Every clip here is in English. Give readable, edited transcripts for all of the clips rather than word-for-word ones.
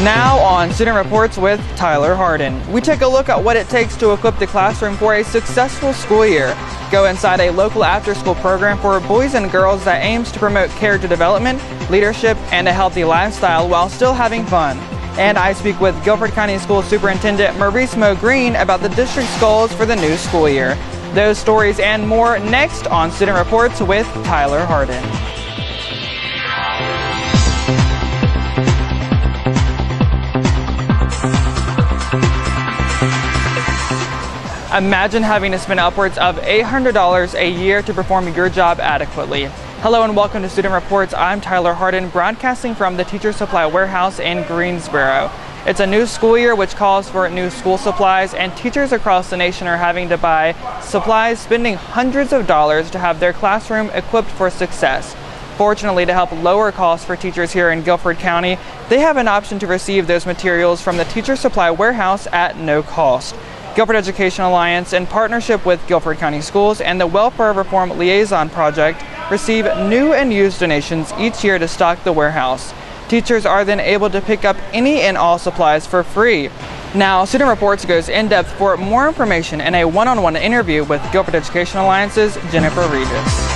Now on Student Reports with Tyler Hardin, we take a look at what it takes to equip the classroom for a successful school year. Go inside a local after-school program for boys and girls that aims to promote character development, leadership, and a healthy lifestyle while still having fun. And I speak with Guilford County School Superintendent Maurice Mo Green about the district's goals for the new school year. Those stories and more next on Student Reports with Tyler Hardin. Imagine having to spend upwards of $800 a year to perform your job adequately. Hello and welcome to Student Reports. I'm Tyler Hardin, broadcasting from the Teacher Supply Warehouse in Greensboro. It's a new school year which calls for new school supplies, and teachers across the nation are having to buy supplies, spending hundreds of dollars to have their classroom equipped for success. Fortunately, to help lower costs for teachers here in Guilford County, they have an option to receive those materials from the Teacher Supply Warehouse at no cost. Guilford Education Alliance, in partnership with Guilford County Schools and the Welfare Reform Liaison Project, receive new and used donations each year to stock the warehouse. Teachers are then able to pick up any and all supplies for free. Now, Student Reports goes in depth for more information in a one-on-one interview with Guilford Education Alliance's Jennifer Regis.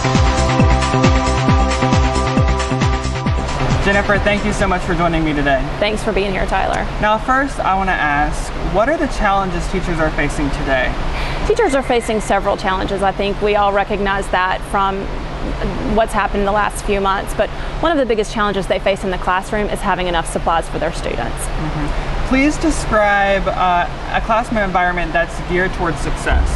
Jennifer, thank you so much for joining me today. Thanks for being here, Tyler. Now, first, I want to ask, what are the challenges teachers are facing today? Teachers are facing several challenges. I think we all recognize that from what's happened in the last few months, but one of the biggest challenges they face in the classroom is having enough supplies for their students. Please describe a classroom environment that's geared towards success.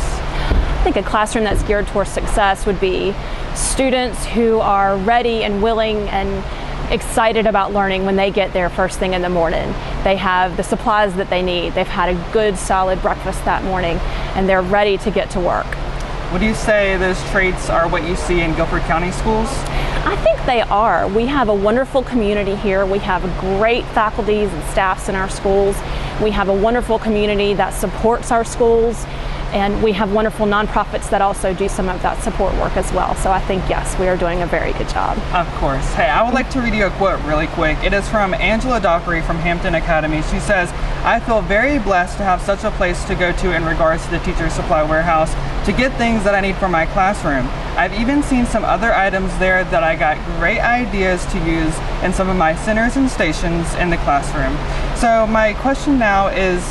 I think a classroom that's geared towards success would be students who are ready and willing and excited about learning when they get there first thing in the morning. They have the supplies that they need. They've had a good solid breakfast that morning and they're ready to get to work. Would you say those traits are what you see in Guilford County schools? I think they are. We have a wonderful community here. We have great faculties and staffs in our schools. We have a wonderful community that supports our schools, and we have wonderful nonprofits that also do some of that support work as well. So I think, yes, we are doing a very good job. Of course. Hey, I would like to read you a quote really quick. It is from Angela Dockery from Hampton Academy. She says, "I feel very blessed to have such a place to go to in regards to the Teacher Supply Warehouse to get things that I need for my classroom. I've even seen some other items there that I got great ideas to use in some of my centers and stations in the classroom." So my question now is,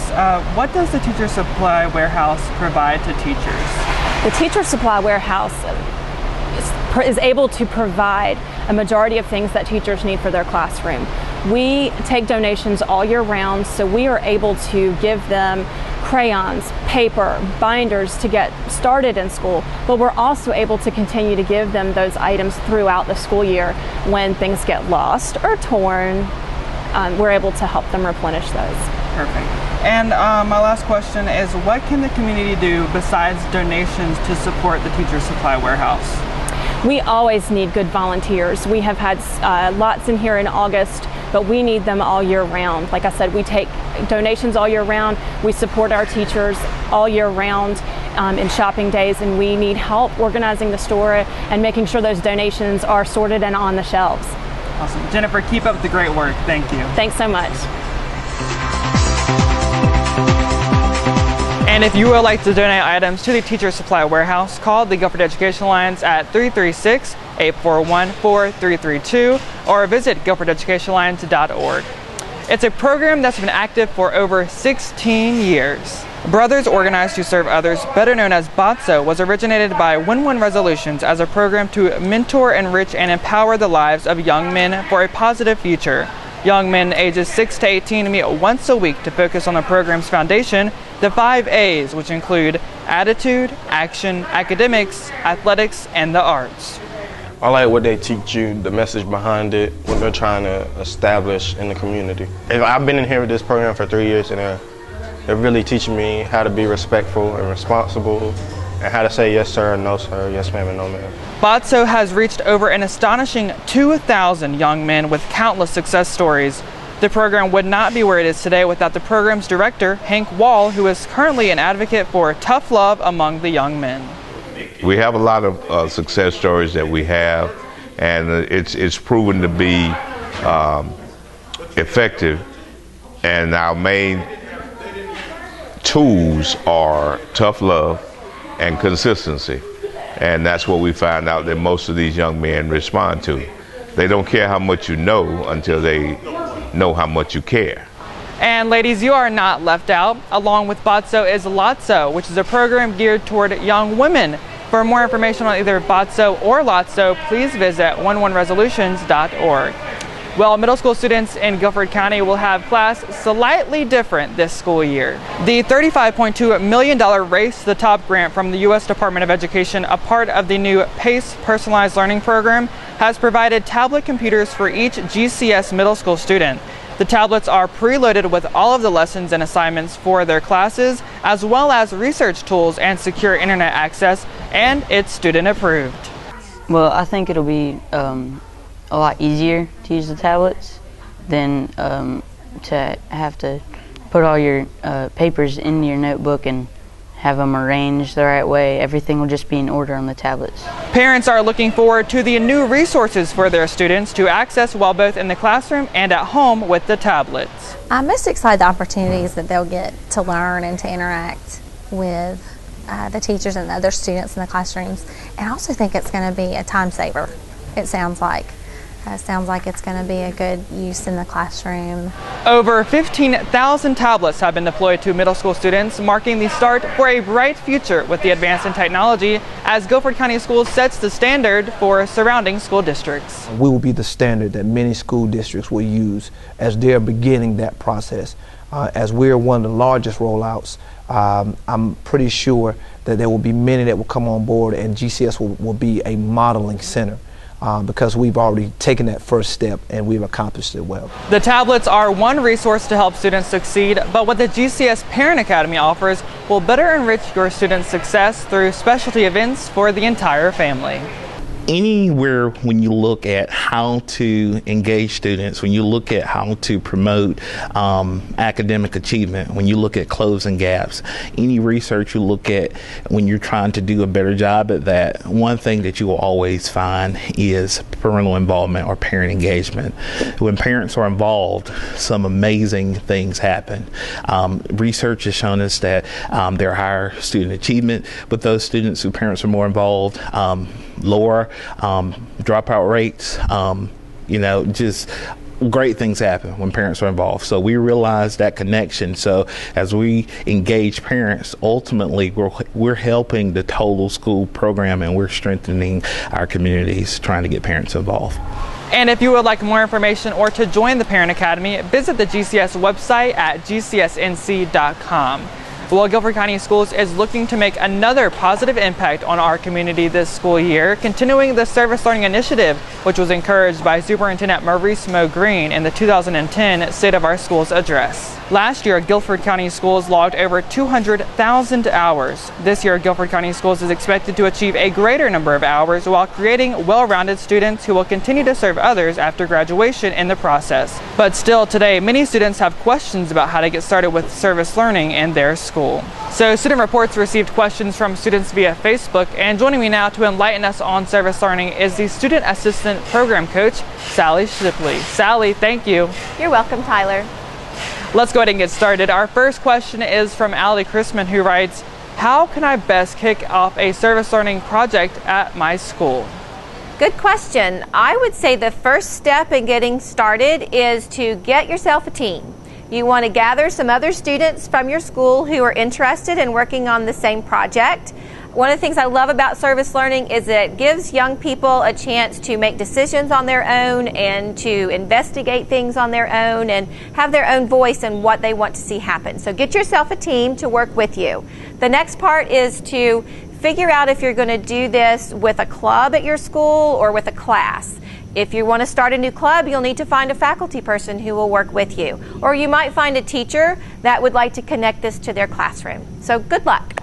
what does the Teacher Supply Warehouse provide to teachers? The Teacher Supply Warehouse is able to provide a majority of things that teachers need for their classroom. We take donations all year round, so we are able to give them crayons, paper, binders to get started in school, but we're also able to continue to give them those items throughout the school year when things get lost or torn. We're able to help them replenish those. Perfect. And my last question is, what can the community do besides donations to support the Teacher Supply Warehouse? We always need good volunteers. We have had lots in here in August, but we need them all year round. Like I said, we take donations all year round. We support our teachers all year round in shopping days, and we need help organizing the store and making sure those donations are sorted and on the shelves. Awesome. Jennifer, keep up the great work. Thank you. Thanks so much. And if you would like to donate items to the Teacher Supply Warehouse, call the Guilford Education Alliance at 336-841-4332 or visit guilfordeducationalliance.org. It's a program that's been active for over 16 years. Brothers Organized to Serve Others, better known as BOTSO, was originated by Win-Win Resolutions as a program to mentor, enrich, and empower the lives of young men for a positive future. Young men ages 6 to 18 meet once a week to focus on the program's foundation, the 5 A's, which include attitude, action, academics, athletics, and the arts. I like what they teach you, the message behind it, what they're trying to establish in the community. I've been in here with this program for 3 years, and they're really teaching me how to be respectful and responsible, and how to say yes sir, no sir, yes ma'am, and no ma'am. BOTSO has reached over an astonishing 2,000 young men with countless success stories. The program would not be where it is today without the program's director, Hank Wall, who is currently an advocate for tough love among the young men. We have a lot of success stories that we have, and it's proven to be effective And our main tools are tough love and consistency. And that's what we find out that most of these young men respond to. They don't care how much you know until they know how much you care. And ladies, you are not left out. Along with BOTSO is LOTSO, which is a program geared toward young women. For more information on either BOTSO or LOTSO, please visit 11resolutions.org. Well, middle school students in Guilford County will have class slightly different this school year. The $35.2 million Race to the Top grant from the U.S. Department of Education, a part of the new PACE Personalized Learning Program, has provided tablet computers for each GCS middle school student. The tablets are preloaded with all of the lessons and assignments for their classes, as well as research tools and secure internet access, and it's student approved. Well, I think it'll be a lot easier to use the tablets than to have to put all your papers in your notebook and have them arranged the right way. Everything will just be in order on the tablets. Parents are looking forward to the new resources for their students to access while both in the classroom and at home with the tablets. I'm most excited the opportunities that they'll get to learn and to interact with the teachers and the other students in the classrooms. And I also think it's going to be a time saver, it sounds like. Sounds like it's going to be a good use in the classroom. Over 15,000 tablets have been deployed to middle school students, marking the start for a bright future with the advance in technology as Guilford County Schools sets the standard for surrounding school districts. We will be the standard that many school districts will use as they're beginning that process. As we're one of the largest rollouts, I'm pretty sure that there will be many that will come on board, and GCS will be a modeling center. Because we've already taken that first step and we've accomplished it well. The tablets are one resource to help students succeed, but what the GCS Parent Academy offers will better enrich your students' success through specialty events for the entire family. Anywhere when you look at how to engage students, when you look at how to promote academic achievement, when you look at closing gaps, any research you look at when you're trying to do a better job at that, one thing that you will always find is parental involvement or parent engagement. When parents are involved, some amazing things happen. Research has shown us that there are higher student achievement, but those students whose parents are more involved, lower dropout rates, just great things happen when parents are involved. So we realize that connection. So as we engage parents, ultimately we're helping the total school program, and we're strengthening our communities trying to get parents involved. And if you would like more information or to join the Parent Academy, visit the GCS website at gcsnc.com. Well, Guilford County Schools is looking to make another positive impact on our community this school year, continuing the Service-Learning initiative, which was encouraged by Superintendent Maurice Mo Green in the 2010 State of Our Schools address. Last year, Guilford County Schools logged over 200,000 hours. This year, Guilford County Schools is expected to achieve a greater number of hours while creating well-rounded students who will continue to serve others after graduation in the process. But still today, many students have questions about how to get started with service learning in their school. So Student Reports received questions from students via Facebook, and joining me now to enlighten us on service learning is the Student Assistant Program Coach, Sally Shipley. Sally, thank you. You're welcome, Tyler. Let's go ahead and get started. Our first question is from Allie Chrisman, who writes, how can I best kick off a service learning project at my school? Good question. I would say the first step in getting started is to get yourself a team. You want to gather some other students from your school who are interested in working on the same project. One of the things I love about service learning is that it gives young people a chance to make decisions on their own and to investigate things on their own and have their own voice in what they want to see happen. So get yourself a team to work with you. The next part is to figure out if you're going to do this with a club at your school or with a class. If you want to start a new club, you'll need to find a faculty person who will work with you. Or you might find a teacher that would like to connect this to their classroom. So good luck.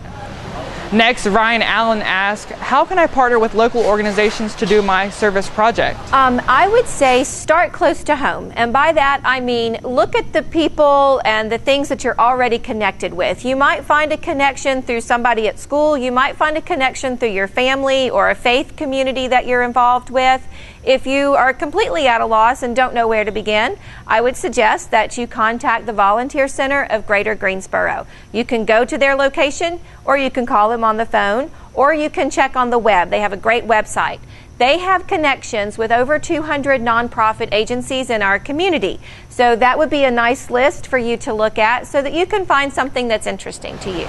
Next, Ryan Allen asks, how can I partner with local organizations to do my service project? I would say start close to home. And by that, I mean look at the people and the things that you're already connected with. You might find a connection through somebody at school. You might find a connection through your family or a faith community that you're involved with. If you are completely at a loss and don't know where to begin, I would suggest that you contact the Volunteer Center of Greater Greensboro. You can go to their location, or you can call them on the phone, or you can check on the web. They have a great website. They have connections with over 200 nonprofit agencies in our community. So that would be a nice list for you to look at so that you can find something that's interesting to you.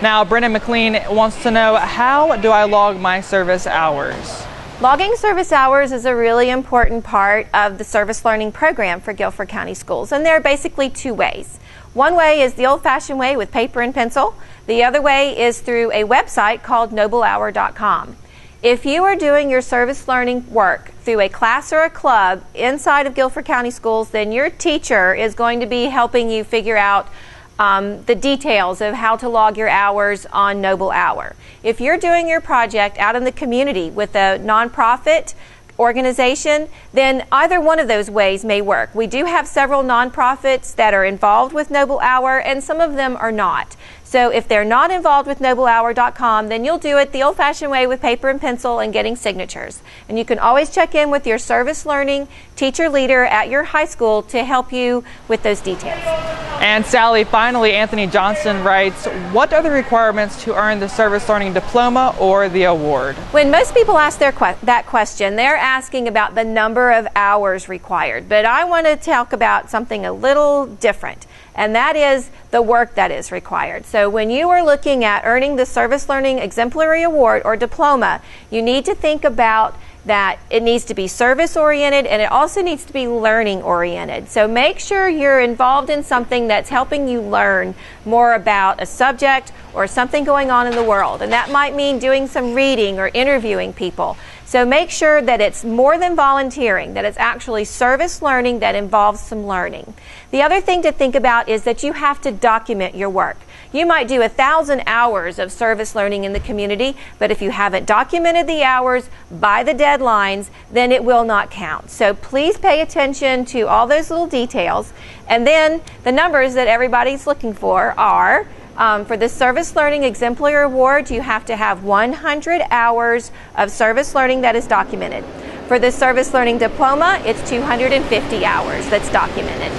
Now, Brendan McLean wants to know, how do I log my service hours? Logging service hours is a really important part of the service learning program for Guilford County Schools, and there are basically two ways. One way is the old-fashioned way with paper and pencil. The other way is through a website called noblehour.com. If you are doing your service learning work through a class or a club inside of Guilford County Schools, then your teacher is going to be helping you figure out the details of how to log your hours on Noble Hour. If you're doing your project out in the community with a nonprofit organization, then either one of those ways may work. We do have several nonprofits that are involved with Noble Hour, and some of them are not. So if they're not involved with noblehour.com, then you'll do it the old-fashioned way with paper and pencil and getting signatures. And you can always check in with your service learning teacher leader at your high school to help you with those details. And Sally, finally, Anthony Johnson writes, what are the requirements to earn the service learning diploma or the award? When most people ask that question, they're asking about the number of hours required. But I want to talk about something a little different, and that is the work that is required. So when you are looking at earning the Service Learning Exemplary Award or Diploma, you need to think about that it needs to be service-oriented, and it also needs to be learning-oriented. So make sure you're involved in something that's helping you learn more about a subject or something going on in the world. And that might mean doing some reading or interviewing people. So make sure that it's more than volunteering, that it's actually service learning that involves some learning. The other thing to think about is that you have to document your work. You might do 1,000 hours of service learning in the community, but if you haven't documented the hours by the deadlines, then it will not count. So please pay attention to all those little details. And then the numbers that everybody's looking for are, for the Service Learning Exemplary Award, you have to have 100 hours of service learning that is documented. For the Service Learning Diploma, it's 250 hours that's documented.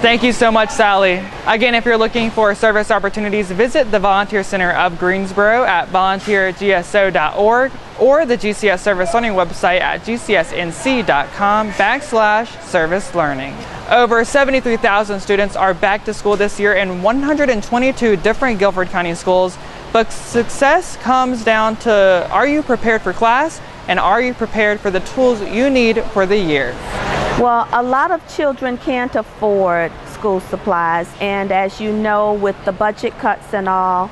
Thank you so much, Sally. Again, if you're looking for service opportunities, visit the Volunteer Center of Greensboro at volunteergso.org or the GCS Service-Learning website at gcsnc.com/service learning. Over 73,000 students are back to school this year in 122 different Guilford County schools, but success comes down to, are you prepared for class, and are you prepared for the tools you need for the year? Well, a lot of children can't afford school supplies, and as you know, with the budget cuts and all,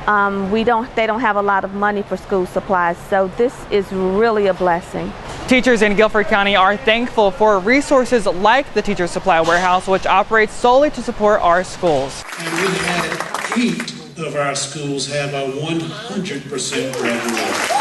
they don't have a lot of money for school supplies, so this is really a blessing. Teachers in Guilford County are thankful for resources like the Teacher Supply Warehouse, which operates solely to support our schools. And we had 8 of our schools have a 100% graduation.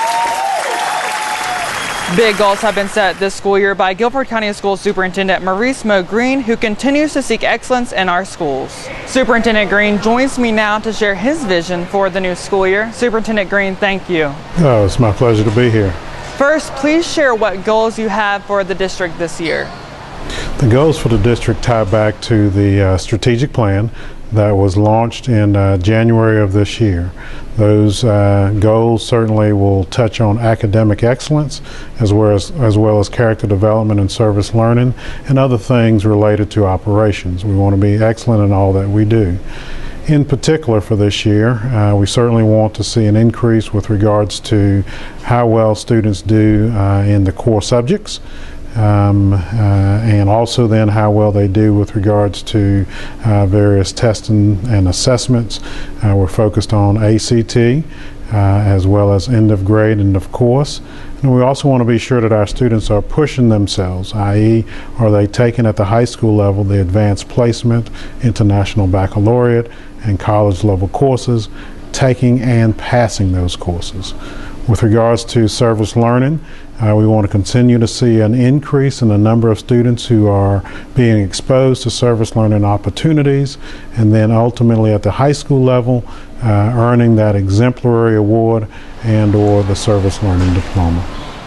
Big goals have been set this school year by Guilford County School Superintendent Maurice Mo Green, who continues to seek excellence in our schools. Superintendent Green joins me now to share his vision for the new school year. Superintendent Green, thank you. Oh, it's my pleasure to be here. First, please share what goals you have for the district this year. The goals for the district tie back to the strategic plan that was launched in January of this year. Those goals certainly will touch on academic excellence as well as character development and service learning and other things related to operations. We want to be excellent in all that we do. In particular for this year, we certainly want to see an increase with regards to how well students do in the core subjects. And also then how well they do with regards to various testing and assessments. We're focused on ACT as well as end of grade, end of course. And we also want to be sure that our students are pushing themselves, i.e. are they taking at the high school level the advanced placement, international baccalaureate, and college level courses, taking and passing those courses. With regards to service learning, we want to continue to see an increase in the number of students who are being exposed to service learning opportunities, and then ultimately at the high school level, earning that exemplary award and or the service learning diploma.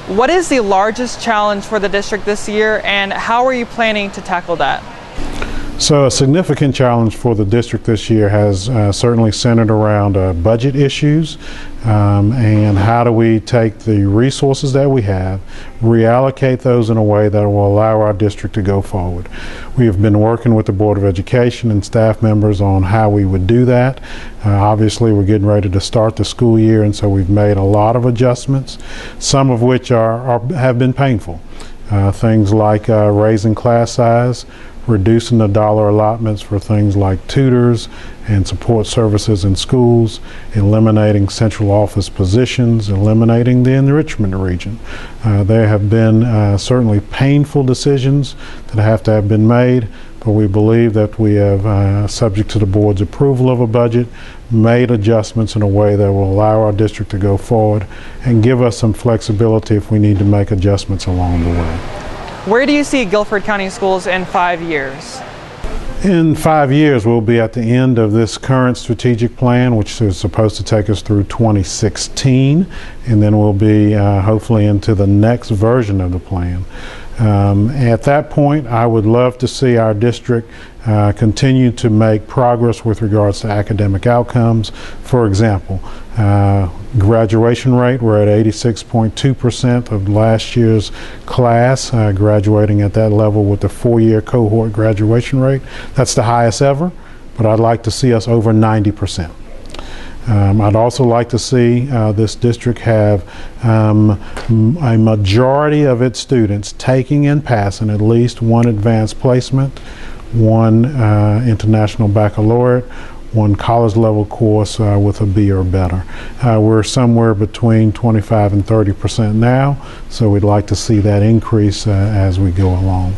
What is the largest challenge for the district this year, and how are you planning to tackle that? So a significant challenge for the district this year has certainly centered around budget issues and how do we take the resources that we have, reallocate those in a way that will allow our district to go forward. We have been working with the Board of Education and staff members on how we would do that. Obviously we're getting ready to start the school year, and so we've made a lot of adjustments, some of which have been painful. Things like raising class size, reducing the dollar allotments for things like tutors and support services in schools, eliminating central office positions, eliminating the enrichment region. There have been certainly painful decisions that have to have been made, but we believe that we have, subject to the board's approval of a budget, made adjustments in a way that will allow our district to go forward and give us some flexibility if we need to make adjustments along the way. Where do you see Guilford County Schools in 5 years? In 5 years, we'll be at the end of this current strategic plan, which is supposed to take us through 2016, and then we'll be hopefully into the next version of the plan. At that point, I would love to see our district continue to make progress with regards to academic outcomes. For example, graduation rate, we're at 86.2% of last year's class graduating at that level with the 4-year cohort graduation rate. That's the highest ever, but I'd like to see us over 90%. I'd also like to see this district have a majority of its students taking and passing at least one advanced placement, one international baccalaureate, one college level course with a B or better. We're somewhere between 25 and 30% now, so we'd like to see that increase as we go along.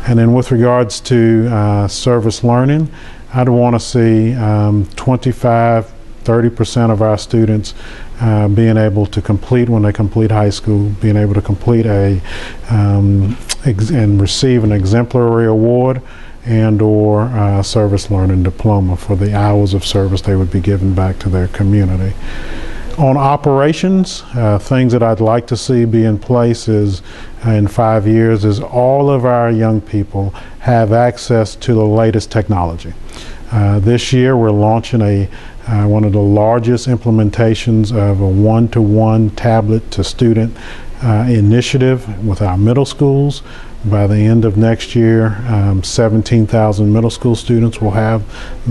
And then with regards to service learning, I'd want to see 25–30% of our students being able to complete, when they complete high school, being able to complete and receive an exemplary award and or service learning diploma for the hours of service they would be giving back to their community. On operations, things that I'd like to see be in place is in 5 years is all of our young people have access to the latest technology. This year we're launching one of the largest implementations of a one-to-one tablet to student initiative with our middle schools. By the end of next year, 17,000 middle school students will have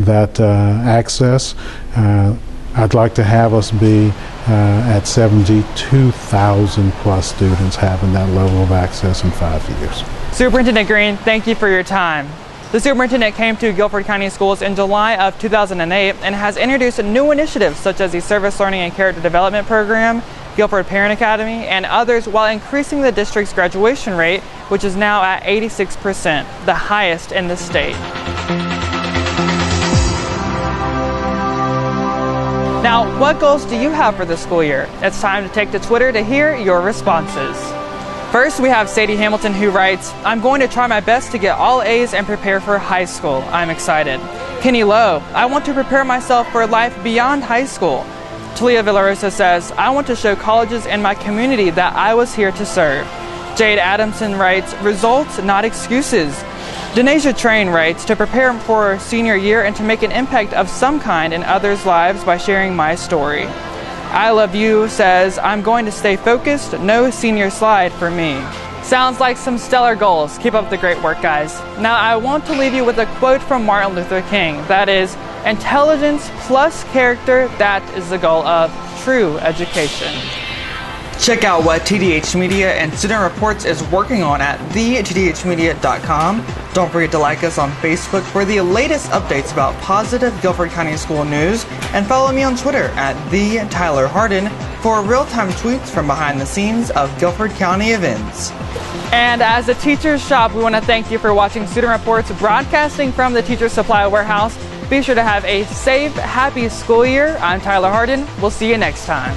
that access. I'd like to have us be at 72,000 plus students having that level of access in 5 years. Superintendent Green, thank you for your time. The superintendent came to Guilford County Schools in July of 2008 and has introduced new initiatives such as the Service-Learning and Character Development Program, Guilford Parent Academy, and others, while increasing the district's graduation rate, which is now at 86%, the highest in the state. Now, what goals do you have for the school year? It's time to take to Twitter to hear your responses. First, we have Sadie Hamilton, who writes, "I'm going to try my best to get all A's and prepare for high school. I'm excited." Kenny Lowe, "I want to prepare myself for life beyond high school." Talia Villarosa says, "I want to show colleges in my community that I was here to serve." Jade Adamson writes, "Results, not excuses." Denasia Train writes, "To prepare for senior year and to make an impact of some kind in others' lives by sharing my story." I Love You says, "I'm going to stay focused, no senior slide for me." Sounds like some stellar goals. Keep up the great work, guys. Now I want to leave you with a quote from Martin Luther King. That is, "Intelligence plus character, that is the goal of true education." Check out what TDH Media and Student Reports is working on at thetdhmedia.com. Don't forget to like us on Facebook for the latest updates about positive Guilford County School news, and follow me on Twitter at @TylerHardin for real-time tweets from behind the scenes of Guilford County events. And as a teacher's shop, we want to thank you for watching Student Reports, broadcasting from the Teacher Supply Warehouse. Be sure to have a safe, happy school year. I'm Tyler Hardin. We'll see you next time.